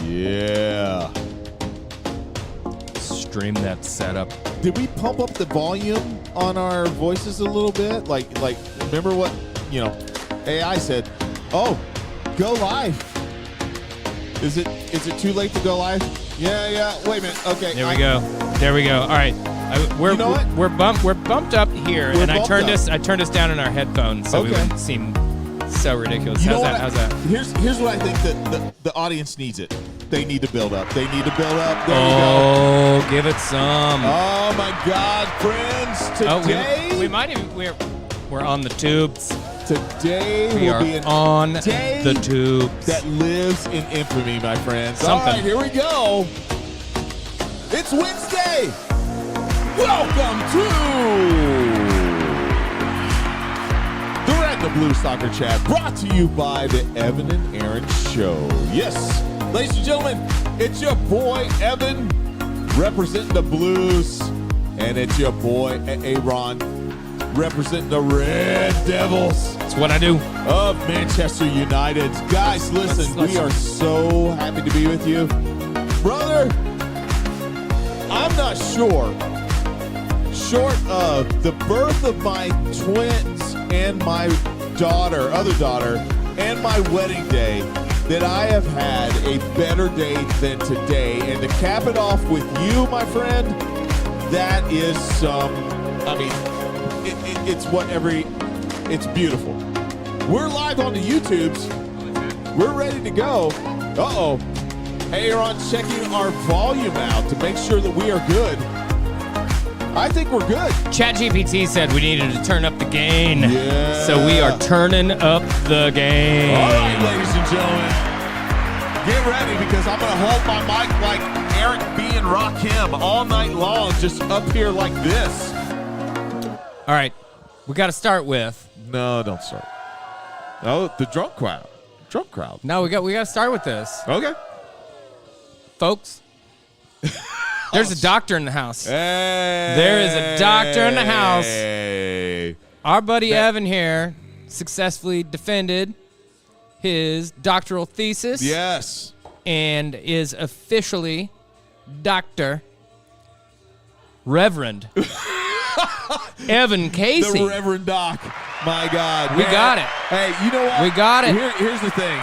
Yeah. Stream that setup. Did we pump up the volume on our voices a little bit? Like, remember what, AI said, oh, go live. Is it too late to go live? Yeah. Wait a minute. Okay. There we go. All right. We're bumped up here, and I turned us down in our headphones so we wouldn't seem so ridiculous. How's that? Here's what I think that the audience needs it. They need to build up. There we go. Oh, give it some. Oh my God, friends! Today we're on the tubes. Today we are be an on day the tubes that lives in infamy, my friends. Something. All right, here we go. It's Wednesday. Welcome to the Red and the Blue Soccer Chat, brought to you by the Evan and Aaron Show. Yes, ladies and gentlemen, it's your boy Evan representing the Blues, and it's your boy Aaron representing the Red Devils. That's what I do. Of Manchester United. Guys, listen, we are so happy to be with you. Brother, I'm not sure, short of the birth of my twins and my other daughter, and my wedding day, that I have had a better day than today. And to cap it off with you, my friend, that is it's beautiful. We're live on the YouTubes. We're ready to go. Uh-oh. Hey, you're on checking our volume out to make sure that we are good. I think we're good. ChatGPT said we needed to turn up the gain. Yeah. So we are turning up the gain. All right, ladies and gentlemen. Get ready, because I'm going to hold my mic like Eric B. and Rakim all night long, just up here like this. All right. We got to start with. No, don't start. Oh, the drunk crowd. No, we got to start with this. Okay. Folks. There's a doctor in the house. Hey. There is a doctor in the house. Hey. Our buddy Evan here successfully defended his doctoral thesis. Yes. And is officially Dr. Reverend Evan Casey. The Reverend Doc. My God. We got it. Hey, you know what? We got it. Here's the thing.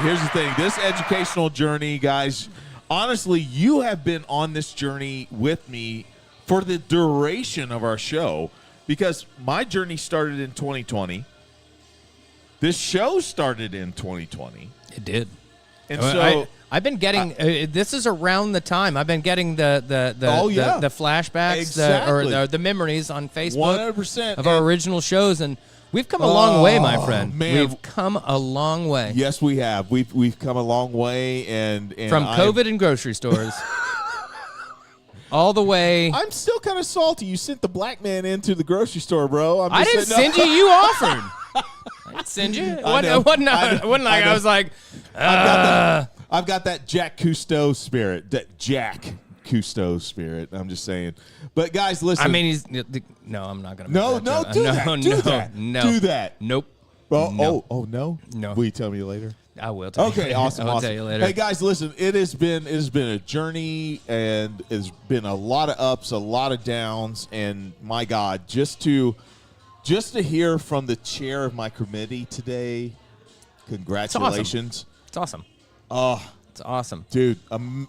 This educational journey, guys, honestly, you have been on this journey with me for the duration of our show, because my journey started in 2020. This show started in 2020. It did. And so I've been getting this is around the time I've been getting the flashbacks, exactly. the memories on Facebook 100% of our original shows, and we've come a long way, my friend. Man. We've come a long way. Yes, we have. We've come a long way, and from COVID and grocery stores all the way. I'm still kind of salty. You sent the black man into the grocery store, bro. I didn't send you. You offered. I didn't send you. It wasn't like I was like. I've got that Jack Cousteau spirit. I'm just saying. But guys, listen. I mean, no. I'm not gonna. No, do that. Nope. No. Oh, no. No. Will you tell me later? I will tell you. Okay, awesome. I'll tell you later. Hey guys, listen. It has been a journey, and it's been a lot of ups, a lot of downs, and my God, just to hear from the chair of my committee today. Congratulations. It's awesome. Oh, it's awesome, dude. An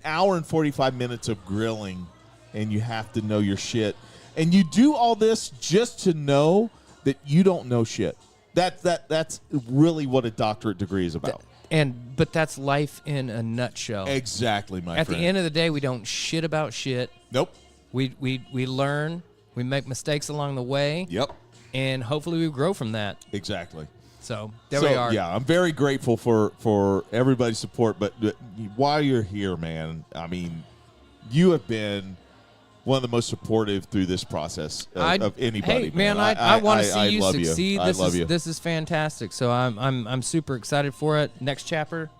hour and 45 minutes of grilling, and you have to know your shit, and you do all this just to know that you don't know shit. That's really what a doctorate degree is about. But that's life in a nutshell. Exactly, my friend. At the end of the day, we don't shit about shit. Nope. We learn. We make mistakes along the way. Yep. And hopefully we grow from that. Exactly. So there we are. Yeah, I'm very grateful for everybody's support. But while you're here, man, I mean, you have been one of the most supportive through this process of anybody. Hey, man, I want to see you succeed. I love you. This is fantastic. So I'm super excited for it. Next chapter.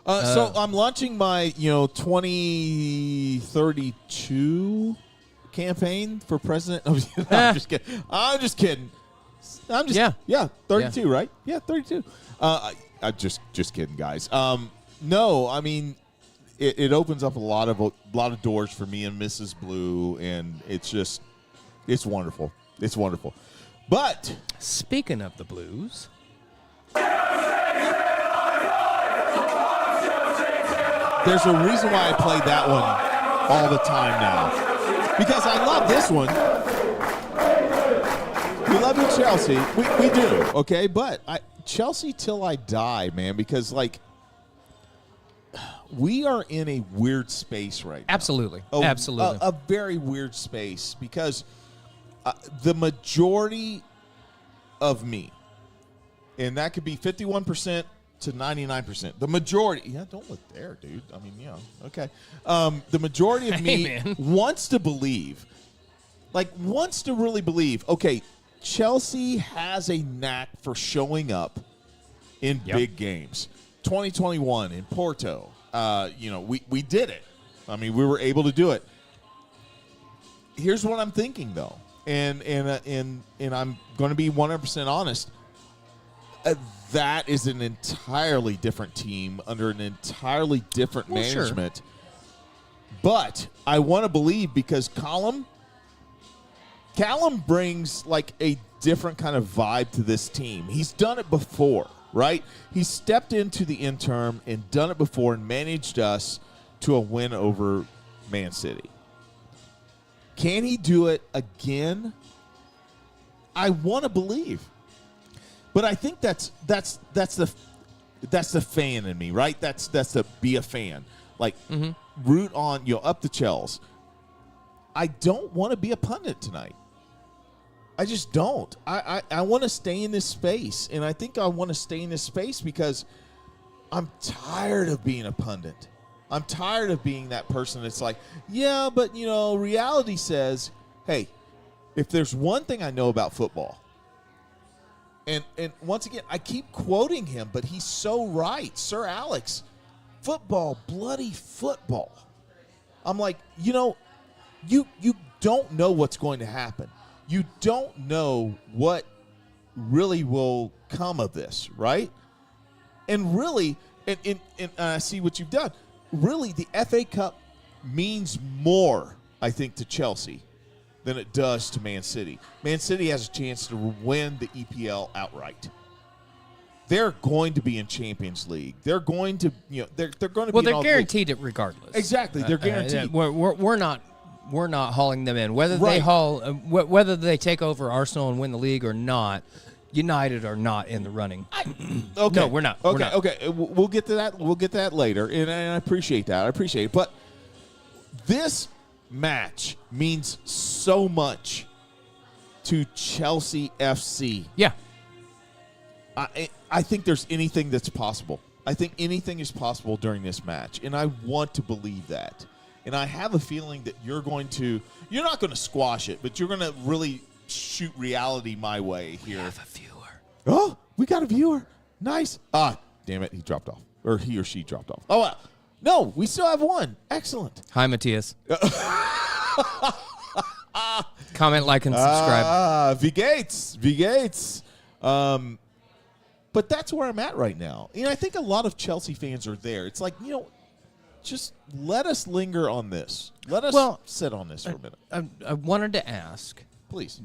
So I'm launching my 2032 campaign for president. I'm just kidding. I'm just 32, right? Yeah, 32. I'm just kidding, guys. No, I mean, it opens up a lot of doors for me and Mrs. Blue, and it's wonderful. It's wonderful. But speaking of the Blues, there's a reason why I play that one all the time now, because I love this one. We love you, Chelsea. We do, okay? But Chelsea till I die, man, because, like, we are in a weird space right now. Absolutely. A very weird space, because the majority of me, and that could be 51% to 99%. The majority, don't look there, dude. I mean, okay. The majority of me wants to really believe, okay, Chelsea has a knack for showing up in big games. 2021 in Porto, we did it. I mean, we were able to do it. Here's what I'm thinking, though, and I'm going to be 100% honest. That is an entirely different team under an entirely different management. Sure. But I want to believe, because Callum brings like a different kind of vibe to this team. He's done it before, right? He stepped into the interim and done it before and managed us to a win over Man City. Can he do it again? I want to believe. But I think that's the fan in me, right? That's the be a fan. Like, root on, up the Chels. I don't want to be a pundit tonight. I just don't. I want to stay in this space, and I think I want to stay in this space because I'm tired of being a pundit. I'm tired of being that person that's like, yeah, but, reality says, hey, if there's one thing I know about football, and once again, I keep quoting him, but he's so right. Sir Alex, football, bloody football. I'm like, you don't know what's going to happen. You don't know what really will come of this, right? And really, and I see what you've done. Really, the FA Cup means more, I think, to Chelsea than it does to Man City. Man City has a chance to win the EPL outright. They're going to be in Champions League. They're going to, they're going to be. Well, they're guaranteed it regardless. Exactly, they're guaranteed. We're not hauling them in. Whether they whether they take over Arsenal and win the league or not, United are not in the running. Okay, no, we're not. Okay. We'll get to that. We'll get to that later, and I appreciate that. I appreciate it, but this match means so much to Chelsea FC. Yeah. I think there's anything that's possible. I think anything is possible during this match, and I want to believe that. And I have a feeling that you're not going to squash it, but you're going to really shoot reality my way here. We have a viewer. Oh, we got a viewer. Nice. Damn it, he dropped off. Or he or she dropped off. Oh, no, we still have one. Excellent. Hi, Matthias. Comment, like, and subscribe. V Gates. But that's where I'm at right now. I think a lot of Chelsea fans are there. It's like, just let us linger on this. Let us sit on this for a minute. I wanted to ask. Please.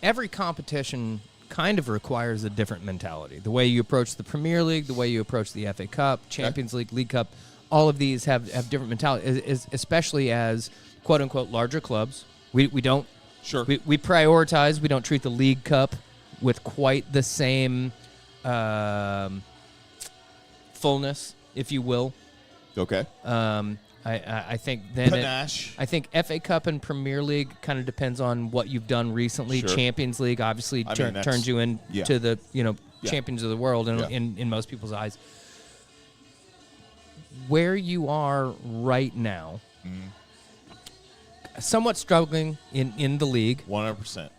Every competition kind of requires a different mentality. The way you approach the Premier League, the way you approach the FA Cup, Champions League, League Cup, all of these have different mentality, especially as quote-unquote larger clubs. We don't. Sure. We prioritize. We don't treat the League Cup with quite the same fullness, if you will. Okay. I think then Panache. I think FA Cup and Premier League kind of depends on what you've done recently. Sure. Champions League obviously turns you into the champions of the world in most people's eyes. Where you are right now, somewhat struggling in the league. 100%.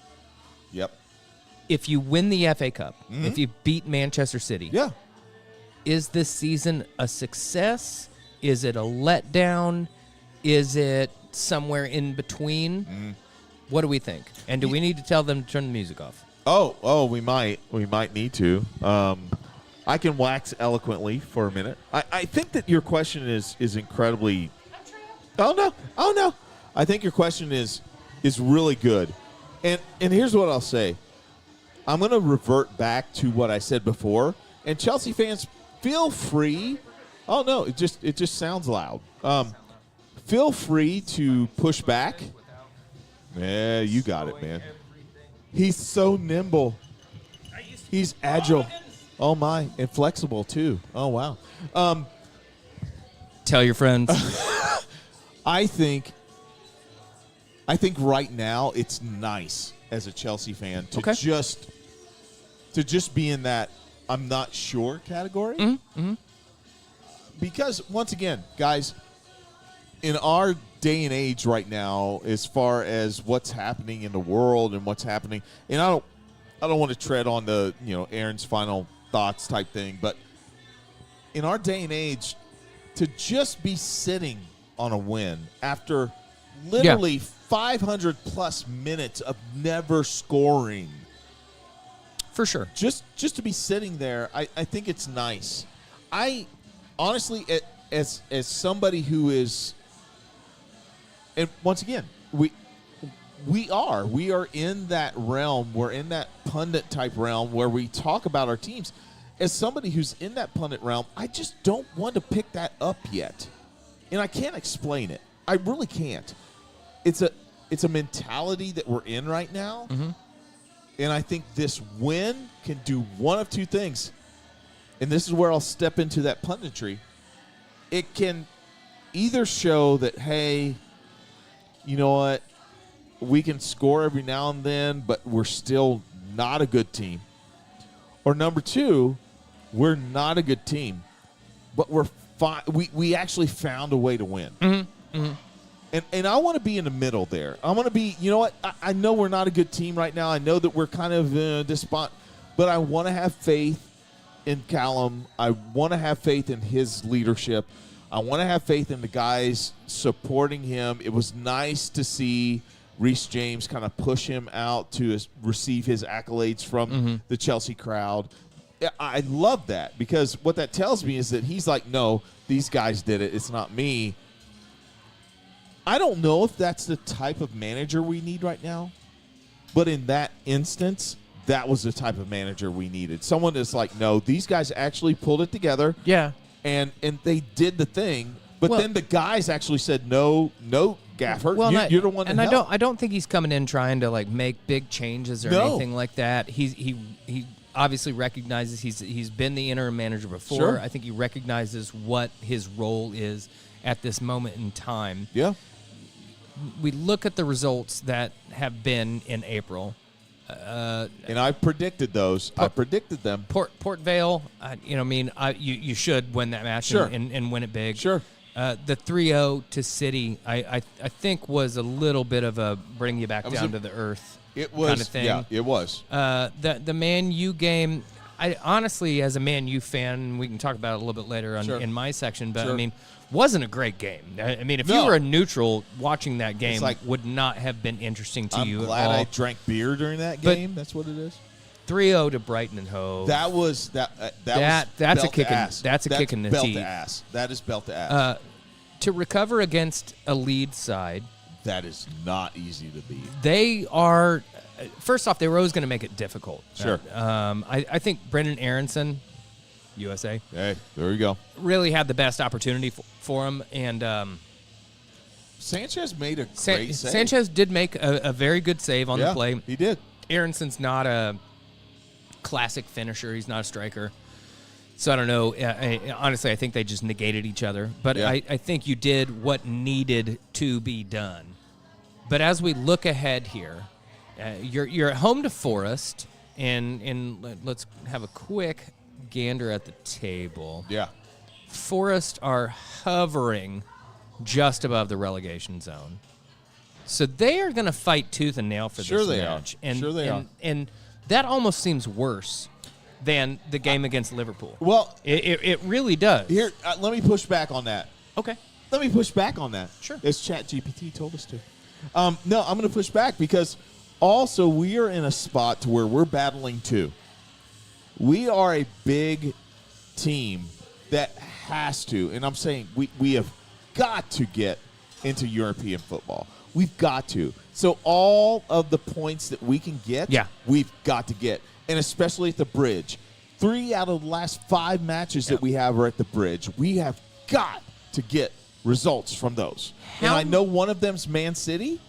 Yep. If you win the FA Cup, if you beat Manchester City, is this season a success? Is it a letdown? Is it somewhere in between? What do we think? And do we need to tell them to turn the music off? Oh, we might need to. I can wax eloquently for a minute. I think that your question is incredibly. Oh no! I think your question is really good, and here's what I'll say. I'm going to revert back to what I said before, and Chelsea fans, feel free. Oh no! It just sounds loud. Feel free to push back. Yeah, you got it, man. He's so nimble. He's agile. Oh my, and flexible too. Oh wow. Tell your friends. I think right now it's nice as a Chelsea fan to just be in that I'm not sure category. Mm-hmm. Because once again, guys, in our day and age right now, as far as what's happening in the world and what's happening, and I don't want to tread on the Aaron's final thoughts type thing, but in our day and age, to just be sitting on a win after literally 500 plus minutes of never scoring, for sure, just to be sitting there, I think it's nice. I honestly, as somebody who is, and once again, we are in that realm. We're in that pundit type realm where we talk about our teams. As somebody who's in that pundit realm, I just don't want to pick that up yet, and I can't explain it. I really can't. It's a mentality that we're in right now, and I think this win can do one of two things. And this is where I'll step into that punditry. It can either show that, hey, you know what, we can score every now and then, but we're still not a good team. Or number two, we're not a good team, but we actually found a way to win. And I want to be in the middle there. I want to be, you know what, I know we're not a good team right now. I know that we're kind of this spot, but I want to have faith in Callum. I want to have faith in his leadership. I want to have faith in the guys supporting him. It was nice to see Reece James kind of push him out to receive his accolades from the Chelsea crowd. I love that, because what that tells me is that he's like, no, these guys did it. It's not me. I don't know if that's the type of manager we need right now, but in that instance, that was the type of manager we needed. Someone that's like, no, these guys actually pulled it together. Yeah. And they did the thing, but then the guys actually said, no, Gaffer, you're the one that helped. I don't think he's coming in trying to like make big changes or anything like that. He obviously recognizes he's been the interim manager before. Sure. I think he recognizes what his role is at this moment in time. Yeah. We look at the results that have been in April. And I predicted those. I predicted them. Port Vale, you should win that match and win it big. Sure. The 3-0 to City, I think was a little bit of a bring you back down to the earth. It was kind of thing. Yeah, it was. The Man U game, I honestly, as a Man U fan, we can talk about it a little bit later in my section, but I mean, wasn't a great game. I mean, if you were a neutral watching that game, would not have been interesting to you at all. I'm glad I drank beer during that game. That's what it is. 3-0 to Brighton and Hove. That's a kick in the belt teeth. To ass. That is belt to ass. To recover against a Leeds side, that is not easy to beat. They are. First off, they were always going to make it difficult. Sure. I think Brendan Aronson, USA. Hey, there you go. Really had the best opportunity for him, and Sanchez made a great save. Sanchez did make a very good save on the play. He did. Aronson's not a classic finisher. He's not a striker. So I don't know. Honestly, I think they just negated each other. But I think you did what needed to be done. But as we look ahead here, you're at home to Forest, and let's have a quick gander at the table. Yeah. Forest are hovering just above the relegation zone. So they are going to fight tooth and nail for this match. Sure they are. And that almost seems worse than the game against Liverpool. Well, it really does. Here, let me push back on that. Okay. Let me push back on that. Sure. As ChatGPT told us to. No, I'm going to push back because also we are in a spot to where we're battling too. We are a big team that has to, and I'm saying we have got to get into European football. We've got to. So all of the points that we can get, we've got to get, and especially at the Bridge. 3 out of the last 5 matches that we have are at the Bridge. We have got to get results from those. And I know one of them's Man City,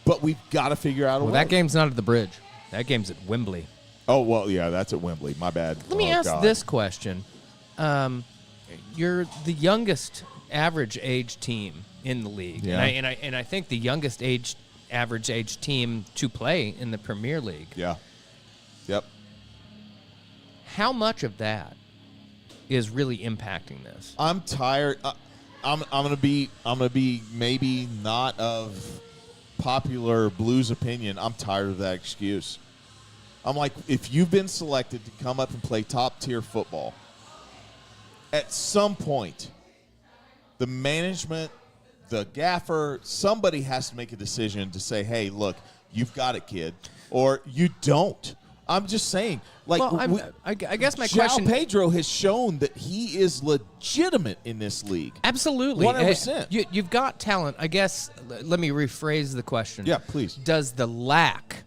but we've got to figure out a way. That game's not at the Bridge. That game's at Wembley. Oh, well, yeah, that's at Wembley. My bad. Let me ask this question. You're the youngest average age team in the league. Yeah. And I think the youngest average age team to play in the Premier League. Yeah. Yep. How much of that is really impacting this? I'm tired. I'm gonna be maybe not of popular Blues opinion. I'm tired of that excuse. I'm like, if you've been selected to come up and play top tier football, at some point, the management, the gaffer, somebody has to make a decision to say, hey, look, you've got it, kid, or you don't. I'm just saying. Like, well, I guess my João question... Pedro has shown that he is legitimate in this league. Absolutely. 100%. You've got talent. I guess, let me rephrase the question. Yeah, please. Does the lack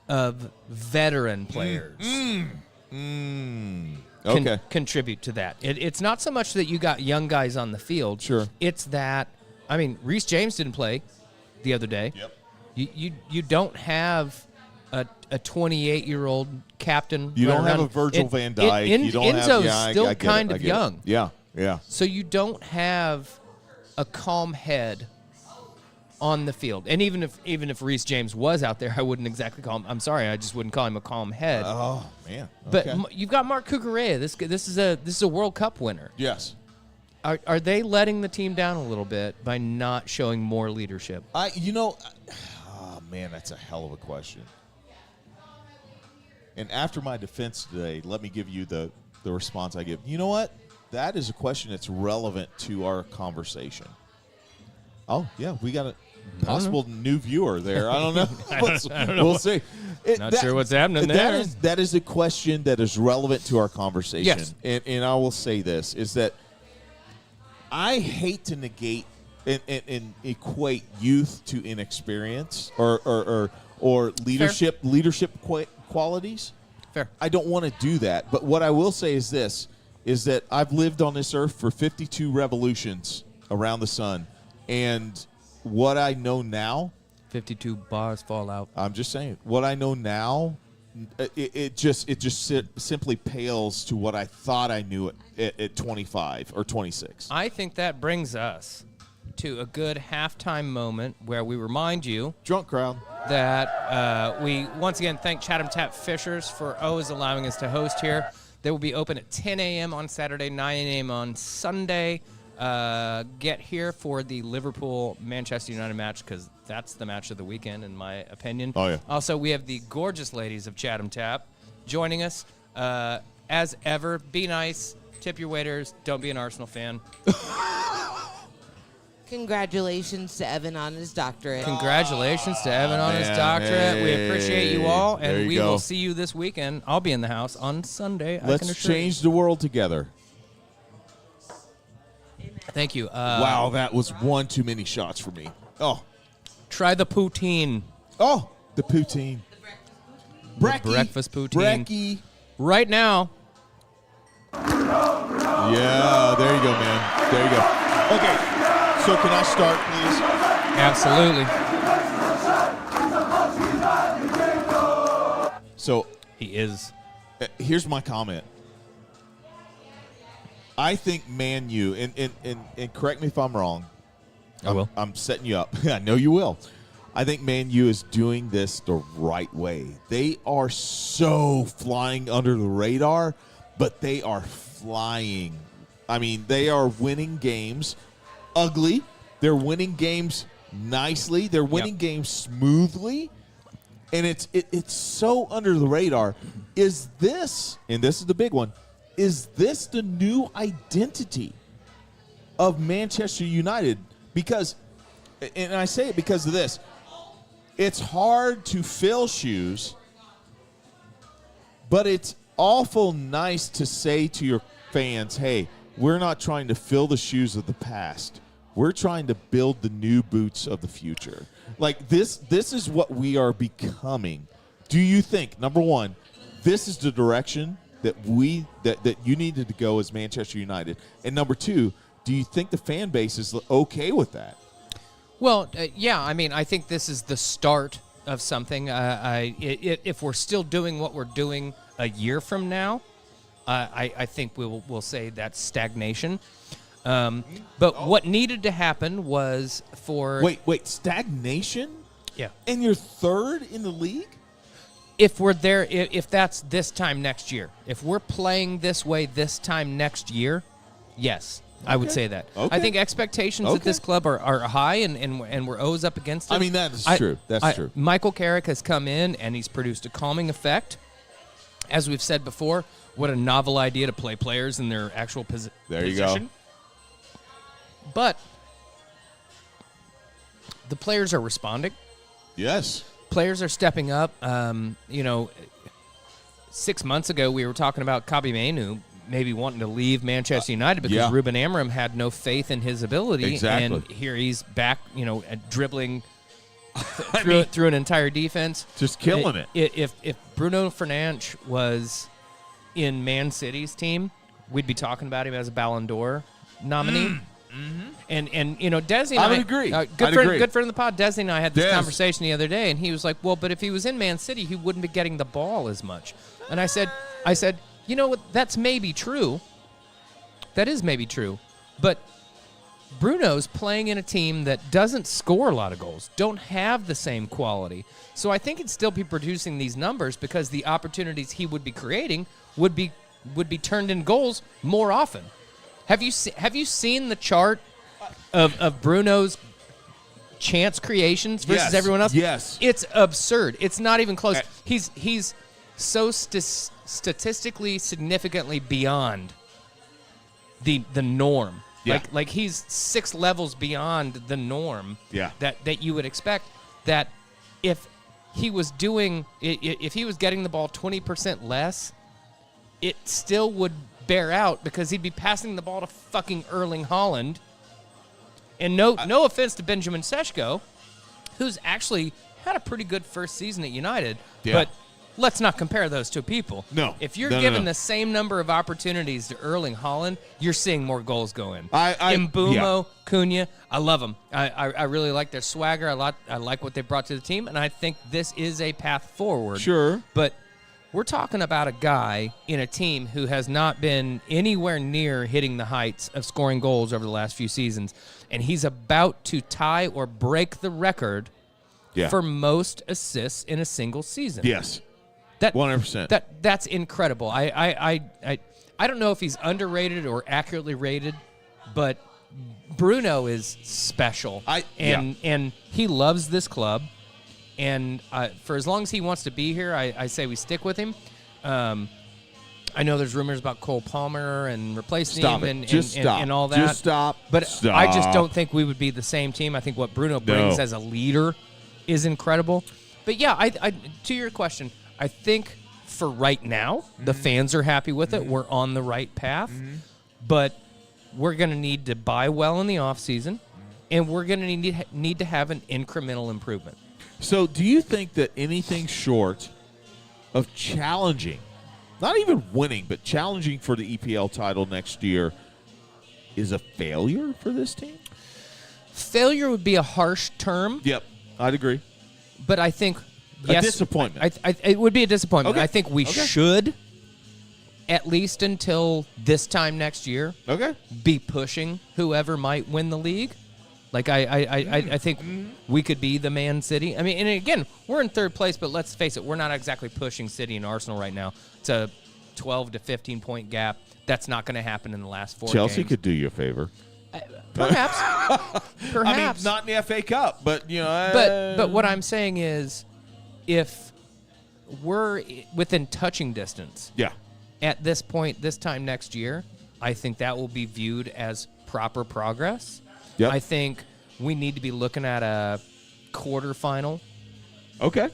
of veteran players contribute to that? It's not so much that you got young guys on the field. Sure. It's that, I mean, Reece James didn't play the other day. Yep. You don't have a 28-year-old captain. You don't have a Virgil van Dijk. You don't Enzo's have, still I get kind it, of young. Yeah, yeah. So you don't have a calm head on the field. And even if Reece James was out there, I wouldn't exactly call him. I'm sorry, I just wouldn't call him a calm head. Oh man. Okay. But you've got Mark Cucurella. This is a World Cup winner. Yes. Are they letting the team down a little bit by not showing more leadership? Oh man, that's a hell of a question. And after my defense today, let me give you the response I give. You know what? That is a question that's relevant to our conversation. Oh, yeah, we got a possible new viewer there. I don't know. I don't know. We'll see. Not sure what's happening there. That is a question that is relevant to our conversation. Yes. And I will say this, is that I hate to negate and equate youth to inexperience or leadership qualities. Fair. I don't want to do that. But what I will say is this, is that I've lived on this earth for 52 revolutions around the sun. And what I know now, 52 bars fall out. I'm just saying, what I know now, it just simply pales to what I thought I knew at 25 or 26. I think that brings us to a good halftime moment where we remind you, Drunk crowd, that we once again thank Chatham Tap Fishers for always allowing us to host here. They will be open at 10 a.m. on Saturday, 9 a.m. on Sunday. Get here for the Liverpool-Manchester United match because that's the match of the weekend, in my opinion. Oh, yeah. Also, we have the gorgeous ladies of Chatham Tap joining us. As ever, be nice, tip your waiters, don't be an Arsenal fan. Congratulations to Evan on his doctorate. Congratulations to Evan on his doctorate. Hey, we appreciate you all, and we go. will see you this weekend. I'll be in the house on Sunday. Let's change the world together. Thank you. Wow, that was one too many shots for me. Oh, try the poutine. Oh, the poutine. Breakfast poutine. Brekkie. Right now. Yeah, there you go, man. There you go. Okay, so can I start, please? Absolutely. So he is. Here's my comment. I think Man U, and correct me if I'm wrong. I will. I'm setting you up. I know you will. I think Man U is doing this the right way. They are so flying under the radar, but they are flying. I mean, they are winning games ugly. They're winning games nicely. They're winning games smoothly. And it's so under the radar. Is this, and this is the big one, is this the new identity of Manchester United? Because, and I say it because of this, it's hard to fill shoes, but it's awful nice to say to your fans, hey, we're not trying to fill the shoes of the past. We're trying to build the new boots of the future. Like this is what we are becoming. Do you think, number one, this is the direction that that you needed to go as Manchester United? And number two, do you think the fan base is okay with that? Well, yeah. I mean, I think this is the start of something. If we're still doing what we're doing a year from now, I think we'll say that's stagnation. But what needed to happen was for wait, stagnation? Yeah. And you're third in the league? If we're there, if that's this time next year, if we're playing this way this time next year, yes. I would say that. Okay. I think expectations at this club are high, and we're always up against it. I mean, that is true. That's true. Michael Carrick has come in, and he's produced a calming effect. As we've said before, what a novel idea to play players in their actual position. There you go. But the players are responding. Yes. Players are stepping up. 6 months ago, we were talking about Kabi Mainu maybe wanting to leave Manchester United because Ruben Amorim had no faith in his ability. Exactly. And here he's back, dribbling through an entire defense. Just killing it. If Bruno Fernandes was in Man City's team, we'd be talking about him as a Ballon d'Or nominee. Mm-hmm. And Desi and I would agree. Good friend of the pod, Desi and I had this conversation the other day, and he was like, well, but if he was in Man City, he wouldn't be getting the ball as much. And I said, you know what, that's maybe true. That is maybe true. But Bruno's playing in a team that doesn't score a lot of goals, don't have the same quality. So I think he'd still be producing these numbers because the opportunities he would be creating would be turned in goals more often. Have you seen the chart of Bruno's chance creations versus everyone else? Yes. It's absurd. It's not even close. He's so statistically significantly beyond the norm. Yeah. Like he's 6 levels beyond the norm. Yeah. That you would expect. That if he was getting the ball 20% less, it still would bear out because he'd be passing the ball to fucking Erling Haaland. And no offense to Benjamin Sesko, who's actually had a pretty good first season at United, but let's not compare those two people. No. If you're given the same number of opportunities to Erling Haaland, you're seeing more goals go in. Mbumo, Cunha, I love them. I really like their swagger. I like what they brought to the team, and I think this is a path forward. Sure. But we're talking about a guy in a team who has not been anywhere near hitting the heights of scoring goals over the last few seasons, and he's about to tie or break the record for most assists in a single season. Yes. 100%. That's incredible. I don't know if he's underrated or accurately rated, but Bruno is special. And he loves this club. And for as long as he wants to be here, I say we stick with him. I know there's rumors about Cole Palmer and replacing him and all that. Just stop. But stop. I just don't think we would be the same team. I think what Bruno brings as a leader is incredible. But yeah, I to your question, I think for right now, the fans are happy with it. We're on the right path. But we're going to need to buy well in the offseason, and we're going to need to have an incremental improvement. So do you think that anything short of challenging, not even winning, but challenging for the EPL title next year is a failure for this team? Failure would be a harsh term. Yep, I'd agree. But I think, a disappointment. It would be a disappointment. Okay. I think we should, at least until this time next year, be pushing whoever might win the league. Like, I think we could be the Man City. I mean, and again, we're in third place, but let's face it, we're not exactly pushing City and Arsenal right now. It's a 12 to 15-point gap. That's not going to happen in the last 4 games. Chelsea could do you a favor. Perhaps. I mean, not in the FA Cup, but, you know. But what I'm saying is, if we're within touching distance at this point, this time next year, I think that will be viewed as proper progress. Yep. I think we need to be looking at a quarterfinal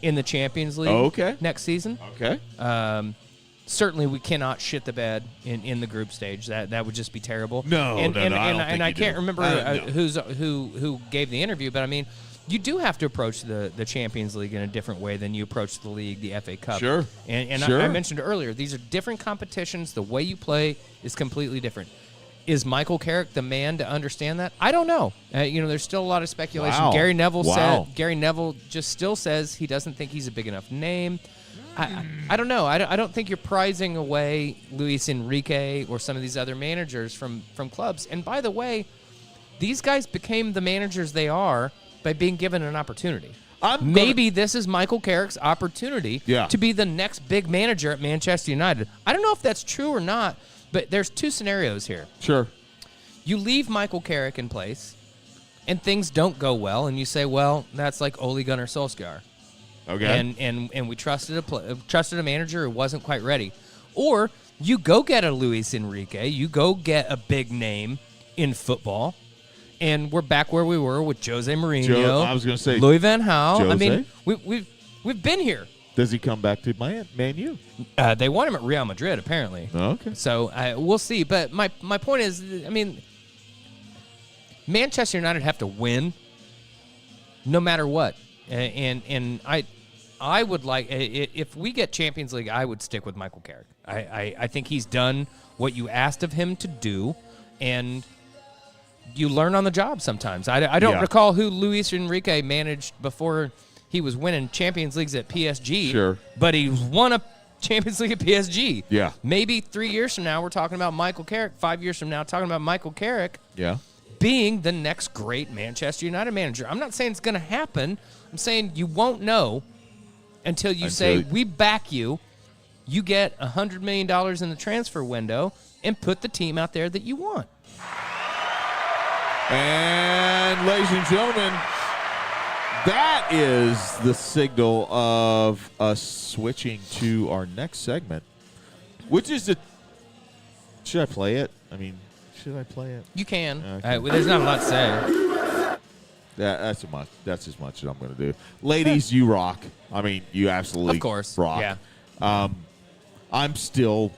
in the Champions League next season. certainly we cannot shit the bed in the group stage. That would just be terrible. No, and I you can't do. remember No. who gave the interview, but I mean, you do have to approach the Champions League in a different way than you approach the league, the FA Cup. Sure. And Sure. I mentioned earlier, these are different competitions. The way you play is completely different. Is Michael Carrick the man to understand that? I don't know. There's still a lot of speculation. Wow. Gary Neville Wow. Gary Neville just still says he doesn't think he's a big enough name. I don't know. I don't think you're prizing away Luis Enrique or some of these other managers from clubs. And by the way, these guys became the managers they are by being given an opportunity. Maybe this is Michael Carrick's opportunity to be the next big manager at Manchester United. I don't know if that's true or not, but there's two scenarios here. Sure. You leave Michael Carrick in place, and things don't go well, and you say, well, that's like Ole Gunnar Solskjaer. Okay. And we trusted a manager who wasn't quite ready. Or you go get a Luis Enrique, you go get a big name in football, and we're back where we were with Jose Mourinho. I was going to say Louis Van Gaal. Jose? I mean, we've been here. Does he come back to Man U? They want him at Real Madrid, apparently. Okay. So we'll see. But my point is, I mean, Manchester United have to win no matter what. And I would like, if we get Champions League, I would stick with Michael Carrick. I think he's done what you asked of him to do, and you learn on the job sometimes. I don't recall who Luis Enrique managed before he was winning Champions Leagues at PSG. Sure. But he won a Champions League at PSG. Yeah. Maybe 3 years from now, we're talking about Michael Carrick. 5 years from now, talking about Michael Carrick being the next great Manchester United manager. I'm not saying it's going to happen. I'm saying you won't know until you say, we back you. You get $100 million in the transfer window and put the team out there that you want. And, ladies and gentlemen, that is the signal of us switching to our next segment, which is should I play it? I mean, should I play it? You can. Okay. There's not a lot to say. That's as much as I'm going to do. Ladies, you rock. I mean, you absolutely Of course. rock. Yeah. I am still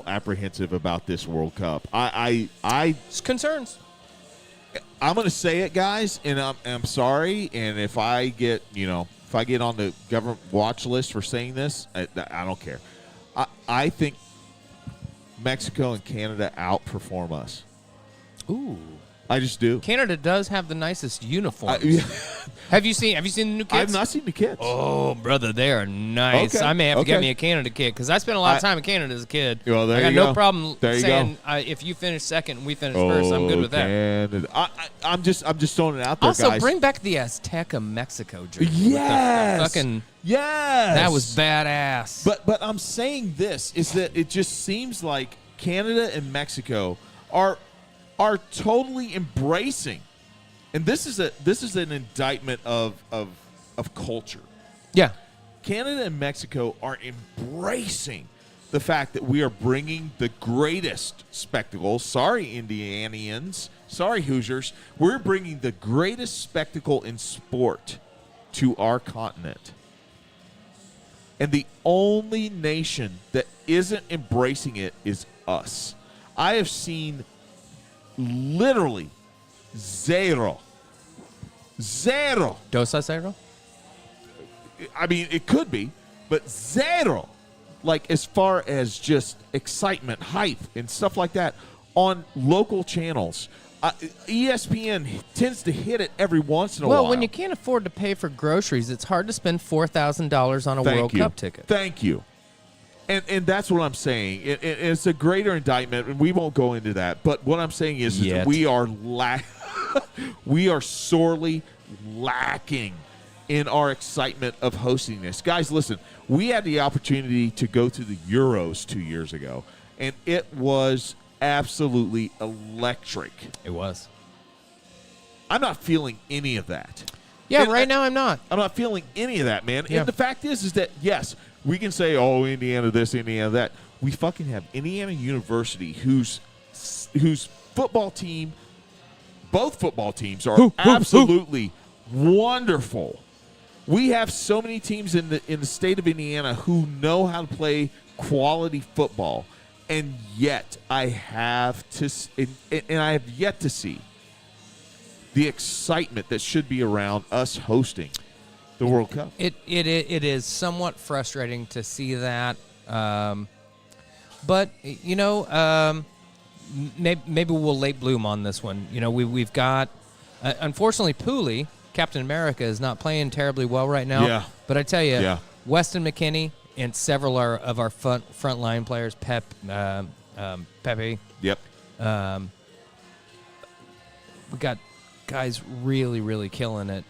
apprehensive about this World Cup. It's concerns. I'm going to say it, guys, and I'm sorry. And if I get on the government watch list for saying this, I don't care. I think Mexico and Canada outperform us. Ooh. I just do. Canada does have the nicest uniforms. Have you seen the new kits? I've not seen the kits. Oh, brother, they are nice. Okay, I may have to get okay. me a Canada kit because I spent a lot of time in Canada as a kid. Well, there I got you no go. problem There you saying if you finish second and we finish first, I'm good with that. Canada. I'm just throwing it out there, Also, guys. bring back the Azteca Mexico jersey. Yes. The fucking, yes. that was badass. But I'm saying this is that it just seems like Canada and Mexico are totally embracing, and this is an indictment of culture. Yeah. Canada and Mexico are embracing the fact that we are bringing the greatest spectacle. Sorry, Indianians. Sorry, Hoosiers. We're bringing the greatest spectacle in sport to our continent. And the only nation that isn't embracing it is us. I have seen literally zero. Dos a cero? I mean, it could be, but zero. Like, as far as just excitement, hype, and stuff like that on local channels. ESPN tends to hit it every once in a while. Well, when you can't afford to pay for groceries, it's hard to spend $4,000 on a World Cup ticket. Thank you. And that's what I'm saying. It's a greater indictment, and we won't go into that. But what I'm saying is that we are we are sorely lacking in our excitement of hosting this. Guys, listen, we had the opportunity to go to the Euros 2 years ago, and it was absolutely electric. It was. I'm not feeling any of that. Yeah, And right now I'm not. I'm not feeling any of that, man. Yeah. And the fact is that, yes, we can say, oh, Indiana this, Indiana that. We fucking have Indiana University whose football team, both football teams are absolutely wonderful. We have so many teams in the state of Indiana who know how to play quality football, and yet I have yet to see the excitement that should be around us hosting the World Cup. It is somewhat frustrating to see that, but maybe we'll late bloom on this one. We've got unfortunately Pooley, Captain America, is not playing terribly well right now. Yeah. But I tell you, Yeah. Weston McKinney and several of our front line players, Pepe. Yep. We got guys really, really killing it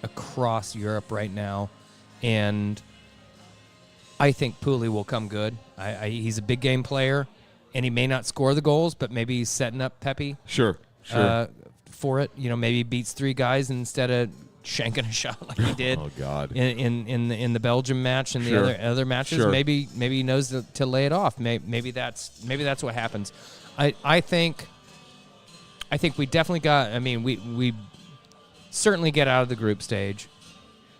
across Europe right now, and I think Pooley will come good. He's a big game player, and he may not score the goals, but maybe he's setting up Pepe. Sure. For it, maybe he beats 3 guys instead of shanking a shot like he did. Oh God! In the Belgium match and Sure. the other matches, Sure. maybe he knows to lay it off. Maybe that's what happens. I think we definitely got. I mean, we certainly get out of the group stage.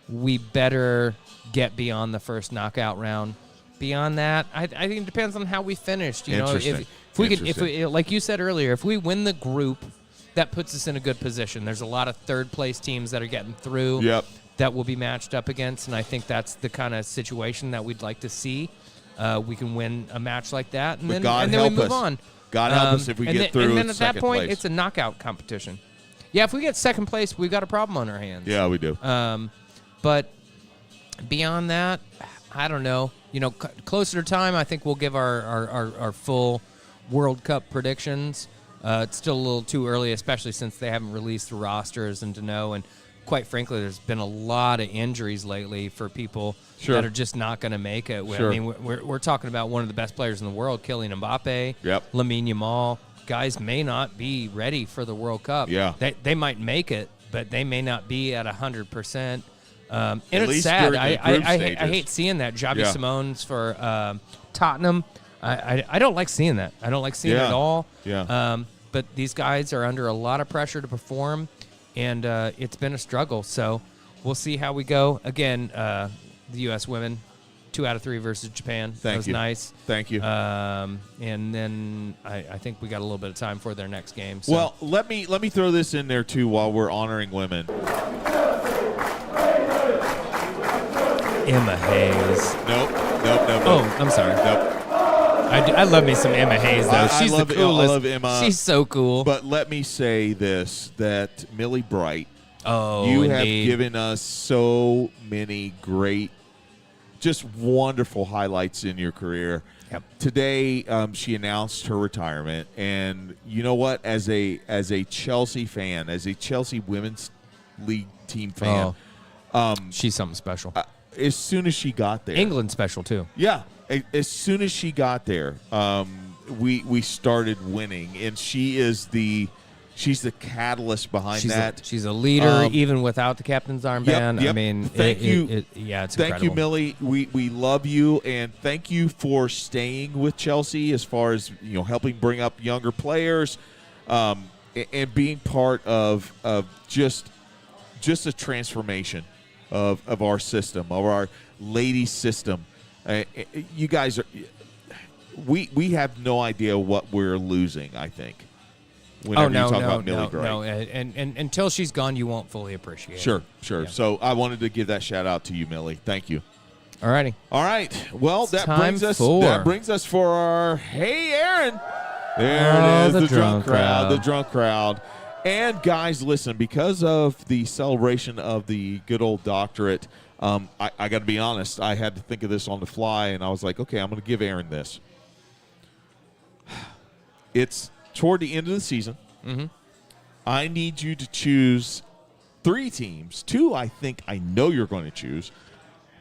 We better get beyond the first knockout round. Beyond that, I think it depends on how we finished. Interesting. If we like you said earlier, if we win the group, that puts us in a good position. There's a lot of third place teams that are getting through. Yep. That we'll be matched up against, and I think that's the kind of situation that we'd like to see. We can win a match like that, and But then God we help move us. on. God help us if we get through. And then at that second point, place. it's a knockout competition. Yeah, if we get second place, we've got a problem on our hands. Yeah, we do. But beyond that, I don't know. Closer to time, I think we'll give our full World Cup predictions. It's still a little too early, especially since they haven't released the rosters and to know. And quite frankly, there's been a lot of injuries lately for people Sure. that are just not going to make it. Sure. I mean, we're talking about one of the best players in the world, Kylian Mbappe, Yep. Lamine Yamal. Guys may not be ready for the World Cup. Yeah. They might make it, but they may not be at 100%. And At it's least sad. during the I group stages. hate seeing that. Javi Yeah. Simone's for Tottenham. I don't like seeing that. I don't like seeing it Yeah. at all. Yeah. But these guys are under a lot of pressure to perform, and it's been a struggle. So we'll see how we go. Again, the U.S. women, 2 out of 3 versus Japan. That Thank was you. nice. Thank you. And then I think we got a little bit of time for their next game. So. Well, let me throw this in there too while we're honoring women. Emma Hayes. Nope. Oh, I'm sorry. Nope. I love me some Emma Hayes, though. I She's love- the I coolest. love Emma. She's so cool. But let me say this, that Millie Bright, Oh, you have indeed. given us so many great, just wonderful highlights in your career. Yep. Today, she announced her retirement, and you know what? As a Chelsea fan, as a Chelsea Women's League team fan, She's something special. as soon as she got there, England special, too. yeah, as soon as she got there, we started winning, and she's the catalyst behind that. She's a leader, even without the captain's armband. Yep. I mean, Thank you. It's Thank you, incredible. Millie. We love you, and thank you for staying with Chelsea as far as helping bring up younger players, and being part of just a transformation of our system, of our ladies system. You guys are. We have no idea what we're losing, I think. Whenever you talk about Millie Bright. No, and until she's gone, you won't fully appreciate it. Sure. Yeah. So I wanted to give that shout out to you, Millie. Thank you. All righty. All right. Well, that time brings us for our Hey Aaron. There Oh, it is, the the drunk drunk crowd, crowd. the drunk crowd. And guys, listen, because of the celebration of the good old doctorate, I got to be honest, I had to think of this on the fly, and I was like, okay, I'm going to give Aaron this. It's toward the end of the season. Mm-hmm. I need you to choose 3 teams. 2, I think I know you're going to choose.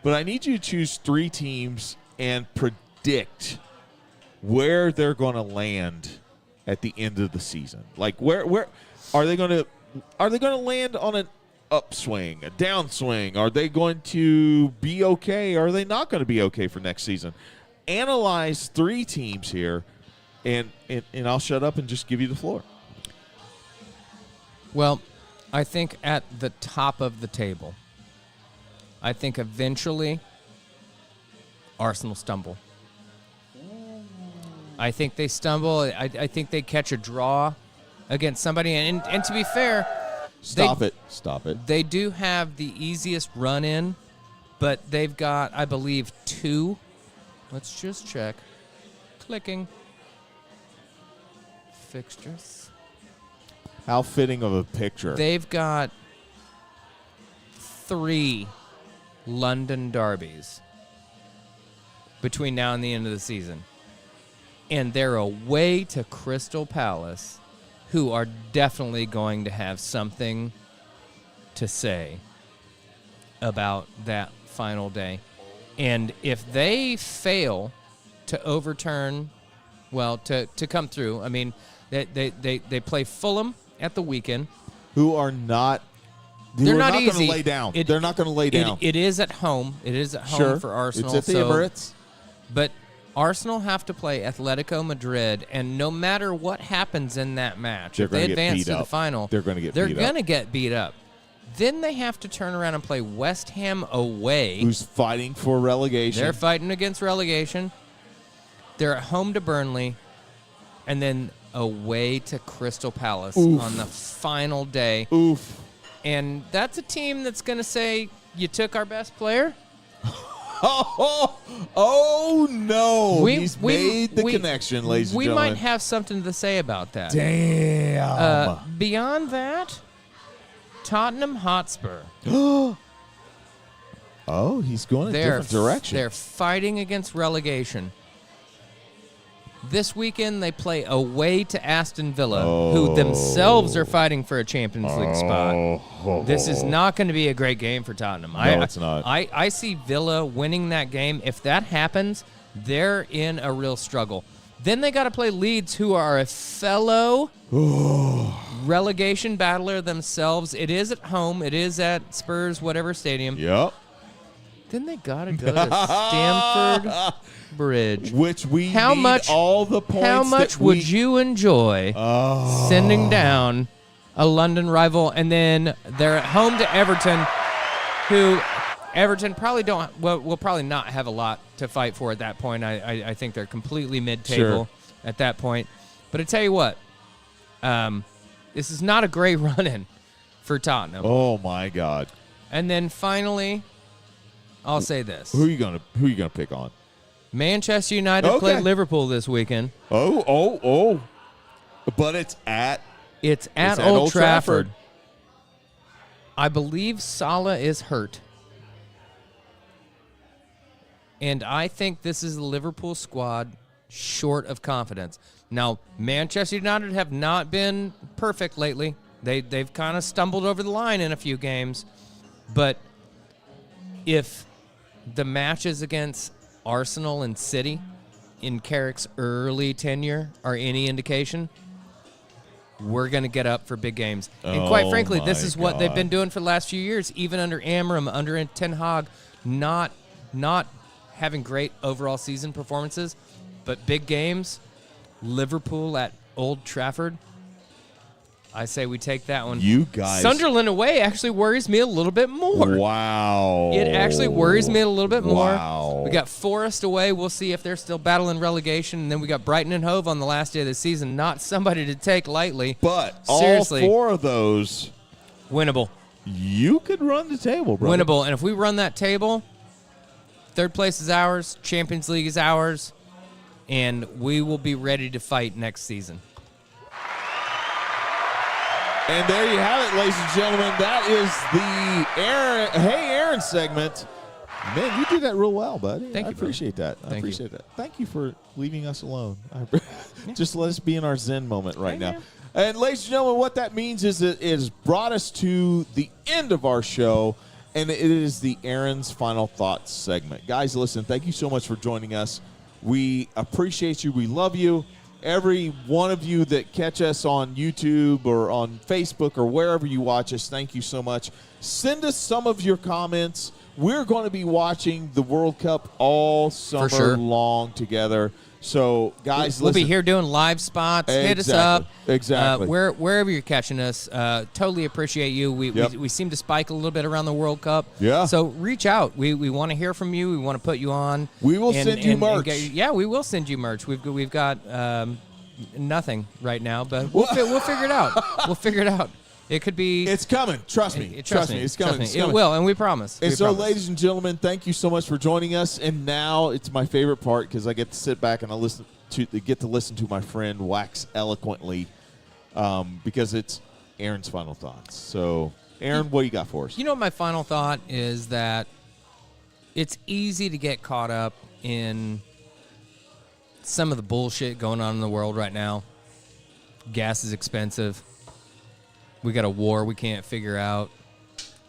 But I need you to choose 3 teams and predict where they're going to land at the end of the season. Like where are they going to land on an upswing, a downswing? Are they going to be okay? Are they not going to be okay for next season? Analyze 3 teams here, and I'll shut up and just give you the floor. Well, I think at the top of the table, I think eventually Arsenal stumble. I think they stumble. I think they catch a draw against somebody. And to be fair, Stop it. they do have the easiest run in, but they've got, I believe, 2. Let's just check. Clicking. Fixtures. How fitting of a picture. They've got 3 London derbies between now and the end of the season. And they're away to Crystal Palace, who are definitely going to have something to say about that final day. And if they fail to overturn, to come through, I mean, they play Fulham at the weekend. Who are not... They're not going easy. to lay down. They're not going to lay down. It is at home. It is at home Sure. for Arsenal. It's at the Emirates. But Arsenal have to play Atletico Madrid, and no matter what happens in that match, They're if they gonna get advance beat to the up. final, They're going to get they're beat going up. to get beat up. Then they have to turn around and play West Ham away. Who's fighting for relegation. They're fighting against relegation. They're at home to Burnley, and then away to Crystal Palace on the final day. Oof. And that's a team that's going to say, you took our best player? Oh no. He's made the connection, ladies and We gentlemen. might have something to say about that. Damn. Beyond that, Tottenham Hotspur. Oh, he's going a They're different direction. They're fighting against relegation. This weekend, they play away to Aston Villa, who themselves are fighting for a Champions League spot. This is not going to be a great game for Tottenham. No, it's not. I see Villa winning that game. If that happens, they're in a real struggle. Then they got to play Leeds, who are a fellow relegation battler themselves. It is at home. It is at Spurs, whatever stadium. Yep. Then they got to go to Stamford Bridge. Which we How need much- all the points. How much that would you enjoy sending down a London rival, and then they're at home to Everton, who Everton probably will probably not have a lot to fight for at that point. I think they're completely mid-table at that point. But I tell you what, this is not a great run-in for Tottenham. Oh my God. And then finally, I'll say this: Who are you gonna pick on? Manchester United play Liverpool this weekend. Oh. But it's at Old Trafford. I believe Salah is hurt. And I think this is the Liverpool squad short of confidence. Now, Manchester United have not been perfect lately. They've kind of stumbled over the line in a few games. But if the matches against Arsenal and City in Carrick's early tenure are any indication, we're going to get up for big games. And quite frankly, this is what they've been doing for the last few years, even under Amram, under Ten Hag, not having great overall season performances, but big games. Liverpool at Old Trafford, I say we take that one. You guys. Sunderland away actually worries me a little bit more. Wow. It actually worries me a little bit more. Wow. We got Forest away. We'll see if they're still battling relegation. And then we got Brighton and Hove on the last day of the season. Not somebody to take lightly. But seriously, all 4 of those, winnable. you could run the table, brother. Winnable. And if we run that table, third place is ours. Champions League is ours. And we will be ready to fight next season. And there you have it, ladies and gentlemen. That is the Aaron segment. Man, you did that real well, buddy. Thank you, I appreciate that. I Thank appreciate that. Thank you for leaving us alone. Just let us be in our Zen moment right now. And ladies and gentlemen, what that means is it has brought us to the end of our show, and it is the Aaron's Final Thoughts segment. Guys, listen, thank you so much for joining us. We appreciate you. We love you. Every one of you that catch us on YouTube or on Facebook or wherever you watch us, thank you so much. Send us some of your comments. We're going to be watching the World Cup all summer long together. So, guys, we'll be listen. here doing live spots. Hit us up. Exactly. Wherever you're catching us, totally appreciate you. We seem to spike a little bit around the World Cup. Yeah. So reach out. We want to hear from you. We want to put you on. We will send you merch. We will send you merch. We've got nothing right now, but we'll figure it out. We'll figure it out. It could be. It's coming. Trust me. Trust me. It's coming. It's coming. It will, and we promise. And so, ladies and gentlemen, thank you so much for joining us. And now it's my favorite part because I get to sit back and I listen to my friend wax eloquently because it's Aaron's final thoughts. So, Aaron, what do you got for us? You know, my final thought is that it's easy to get caught up in some of the bullshit going on in the world right now. Gas is expensive. We got a war we can't figure out.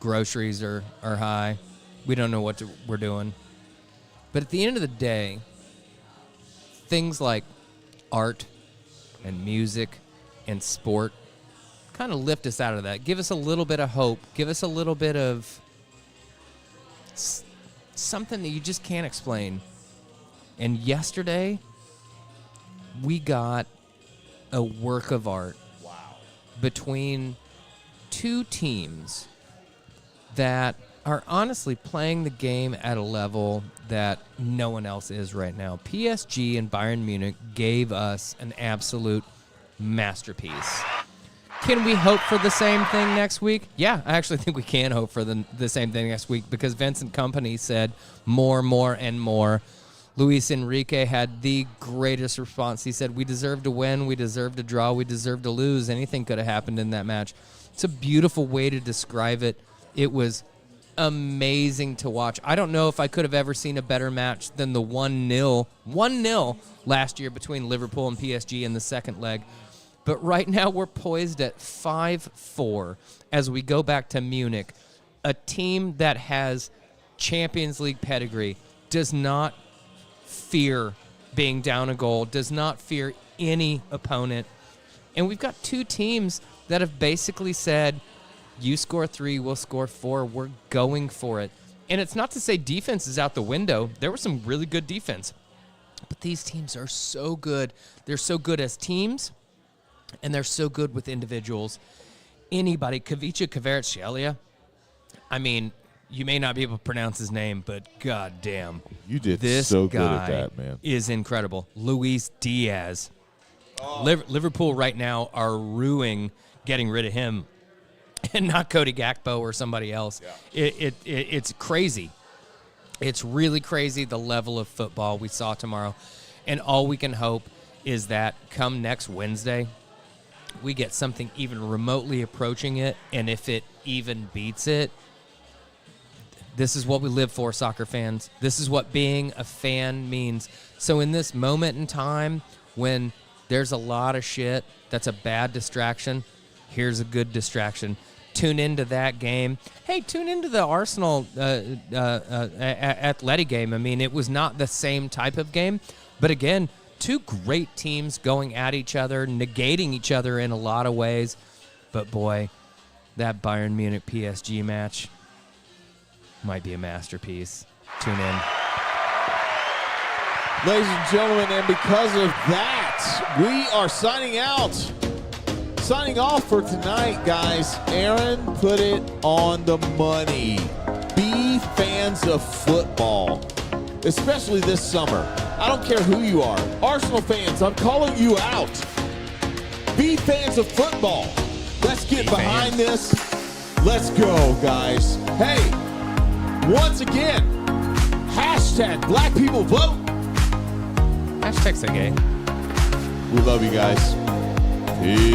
Groceries are high. We don't know what we're doing. But at the end of the day, things like art and music and sport kind of lift us out of that. Give us a little bit of hope. Give us a little bit of something that you just can't explain. And yesterday, we got a work of art between two teams that are honestly playing the game at a level that no one else is right now. PSG and Bayern Munich gave us an absolute masterpiece. Can we hope for the same thing next week? Yeah, I actually think we can hope for the same thing next week because Vincent Kompany said more, and more. Luis Enrique had the greatest response. He said, we deserve to win, we deserve to draw, we deserve to lose. Anything could have happened in that match. It's a beautiful way to describe it. It was amazing to watch. I don't know if I could have ever seen a better match than the 1-0 last year between Liverpool and PSG in the second leg. But right now we're poised at 5-4 as we go back to Munich. A team that has Champions League pedigree does not fear being down a goal, does not fear any opponent. And we've got two teams that have basically said, you score 3, we'll score 4, we're going for it. And it's not to say defense is out the window. There was some really good defense. But these teams are so good. They're so good as teams, and they're so good with individuals. Anybody, Kavica Kvaratskhelia, I mean, you may not be able to pronounce his name, but goddamn, you did this so guy good at that, man. Is incredible. Luis Diaz. Liverpool right now are ruining getting rid of him and not Cody Gakpo or somebody else. Yeah. It's crazy. It's really crazy, the level of football we saw tomorrow. And all we can hope is that come next Wednesday, we get something even remotely approaching it. And if it even beats it, this is what we live for, soccer fans. This is what being a fan means. So in this moment in time when there's a lot of shit that's a bad distraction, here's a good distraction. Tune into that game. Hey, tune into the Arsenal Atleti game. I mean, it was not the same type of game. But again, two great teams going at each other, negating each other in a lot of ways. But boy, that Bayern Munich PSG match might be a masterpiece. Tune in. Ladies and gentlemen, and because of that, we are signing out. Signing off for tonight, guys. Aaron put it on the money. Be fans of football, especially this summer. I don't care who you are. Arsenal fans, I'm calling you out. Be fans of football. Let's get behind this. Let's go, guys. Hey, once again, hashtag Black People Vote. Hashtag so gay. We love you guys. Peace.